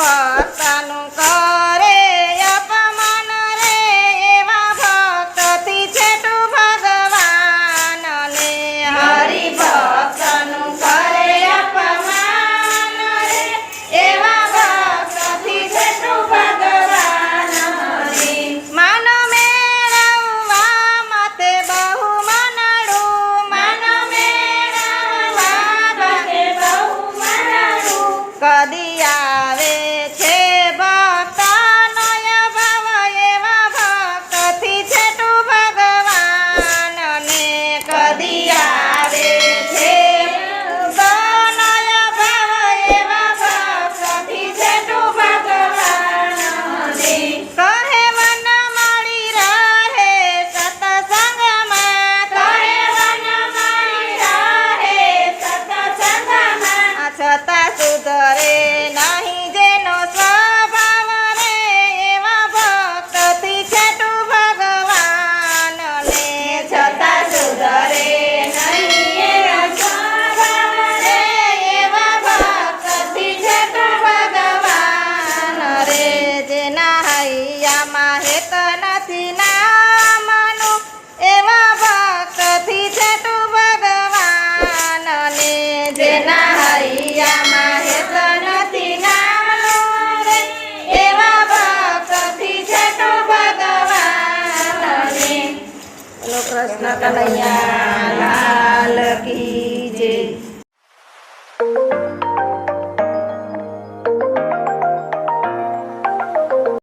ભક્તનું કરે અપમાન રે એવા ભક્તથી છેટું ભગવાન ને હરિભક્તનું કરે અપમાન રે એવા ભક્તથી છેટું ભગવાન ને માન મેળવવા માતે બહુ મનડું માન મેળવવા માતે બહુ મનડું કદી આવે છે ભક્તનો ભાવ એવા ભક્તથી છેટું ભગવાન ને કદી આવે છે ભક્તનો ભાવ એવા ભક્તથી છેટું ભગવાન ને કહે વન મળી રહે સત્સંગમાં કહે વન મળી રહે સત્સંગમાં છતાં સુધરે નહીં જેનો સ્વભાવ રે એવા ભક્તથી છેટું ભગવાન ને છતાં સુધરે નહીં એનો સ્વભાવ રે એવા ભક્તથી છેટું ભગવાન રે જેના હૈયામાં હેત નથી નામનું એવા ભક્તથી છેટું ભગવાન ને જેના હૈયામાં હેત નથી નામનું રે એવા ભક્તથી છેટું ભગવાન ને બોલો કૃષ્ણ કનૈયા